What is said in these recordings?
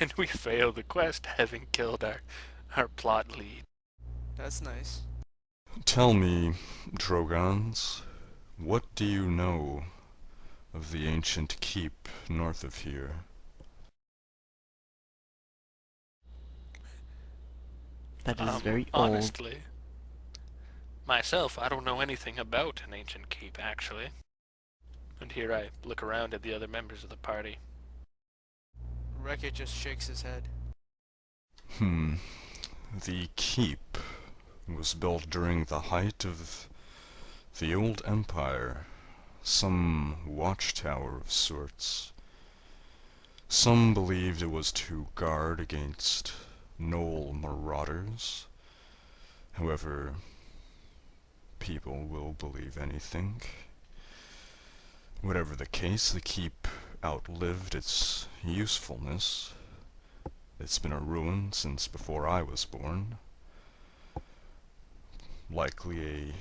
and we failed the quest, having killed our plot lead. That's nice. Tell me, Drogans, what do you know of the ancient keep north of here? That is very old. Honestly, myself, I don't know anything about an ancient keep, actually. And here I look around at the other members of the party. Wreckett just shakes his head. Hmm. The keep was built during the height of the old empire. Some watchtower of sorts. Some believed it was to guard against gnoll marauders. However, people will believe anything. Whatever the case, the keep outlived its usefulness. It's been a ruin since before I was born. Likely a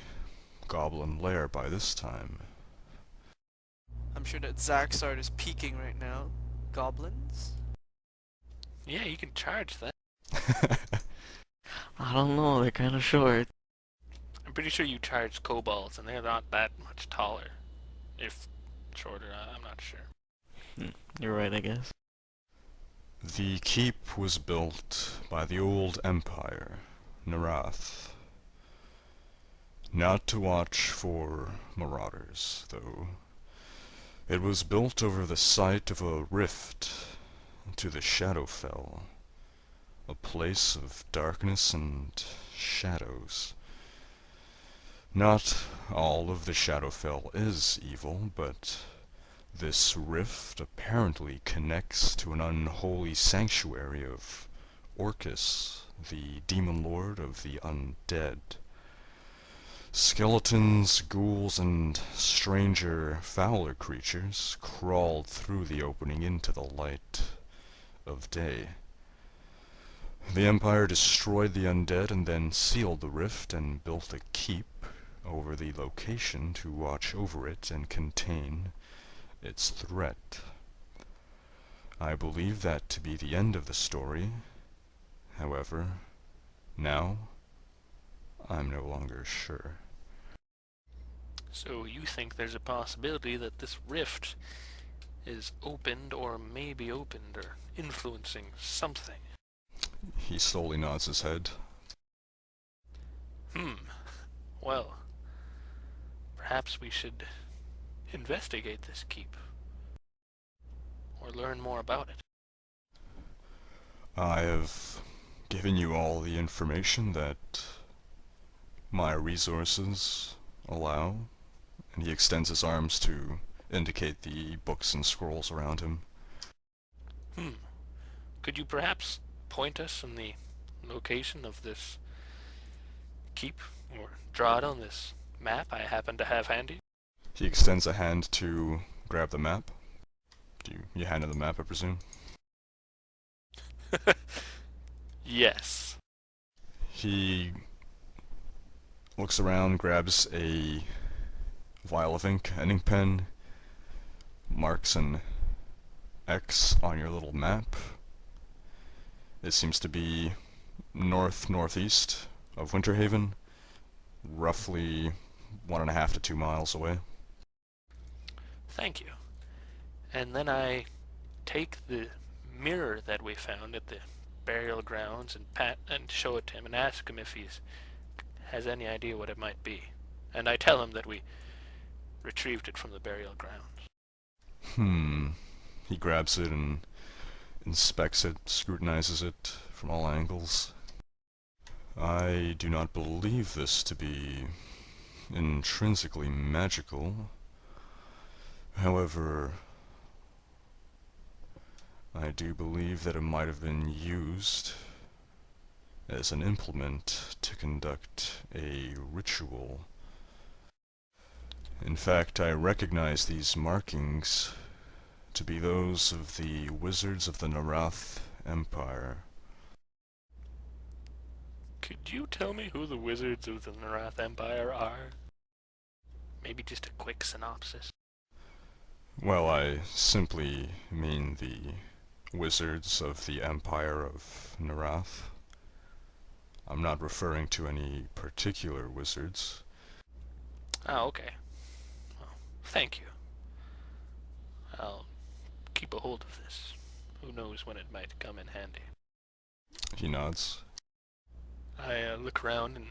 goblin lair by this time. I'm sure that Zaxard is peeking right now. Goblins? Yeah, you can charge that. I don't know, they're kind of short. I'm pretty sure you charge kobolds, and they're not that much taller. If shorter, I'm not sure. You're right, I guess. The keep was built by the old empire, Narath. Not to watch for marauders, though. It was built over the site of a rift to the Shadowfell, a place of darkness and shadows. Not all of the Shadowfell is evil, but this rift apparently connects to an unholy sanctuary of Orcus, the Demonlord of the Undead. Skeletons, ghouls, and stranger, fouler creatures crawled through the opening into the light of day. The Empire destroyed the undead and then sealed the rift and built a keep over the location to watch over it and contain its threat. I believe that to be the end of the story. However, now I'm no longer sure. So you think there's a possibility that this rift is opened, or maybe opened, or influencing something? He slowly nods his head. Well, perhaps we should investigate this keep, or learn more about it. I have given you all the information that my resources allow, and he extends his arms to indicate the books and scrolls around him. Could you perhaps point us in the location of this keep, or draw it on this map I happen to have handy? He extends a hand to grab the map. You hand him the map, I presume? Yes. He looks around, grabs a vial of ink, an ink pen, marks an X on your little map. It seems to be northeast of Winterhaven, roughly 1.5 to 2 miles away. Thank you. And then I take the mirror that we found at the burial grounds and show it to him and ask him if he has any idea what it might be. And I tell him that we retrieved it from the burial grounds. He grabs it and inspects it, scrutinizes it from all angles. I do not believe this to be intrinsically magical. However, I do believe that it might have been used as an implement to conduct a ritual. In fact, I recognize these markings to be those of the wizards of the Narath Empire. Could you tell me who the wizards of the Narath Empire are? Maybe just a quick synopsis. Well, I simply mean the wizards of the Empire of Narath. I'm not referring to any particular wizards. Oh, okay. Well, thank you. I'll keep a hold of this. Who knows when it might come in handy. He nods. I look around and...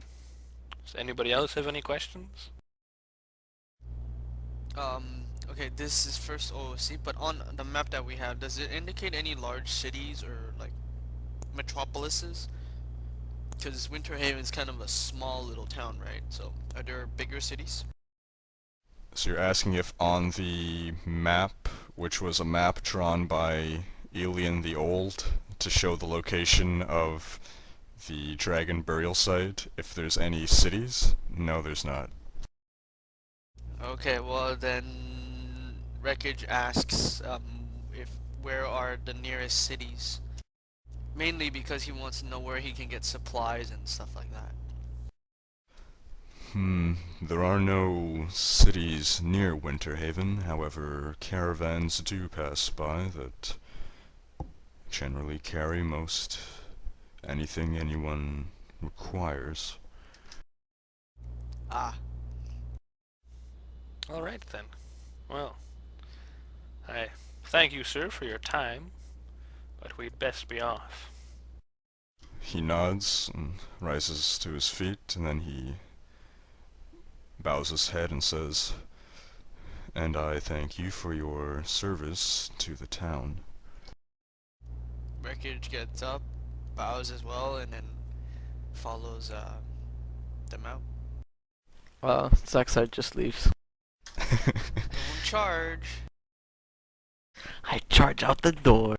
Does anybody else have any questions? Okay, this is first OOC, but on the map that we have, does it indicate any large cities or, like, metropolises? Because Winterhaven is kind of a small little town, right? So, are there bigger cities? So you're asking if on the map, which was a map drawn by Elian the Old to show the location of the dragon burial site, if there's any cities? No, there's not. Okay, well then, Wreckage asks, if where are the nearest cities? Mainly because he wants to know where he can get supplies and stuff like that. There are no cities near Winterhaven, however, caravans do pass by that generally carry most anything anyone requires. Ah, Alright then. Well, I thank you, sir, for your time, but we'd best be off. He nods and rises to his feet, and then he bows his head and says, "And I thank you for your service to the town." Wreckage gets up, bows as well, and then follows them out. Zackside just leaves. Don't charge. I charge out the door.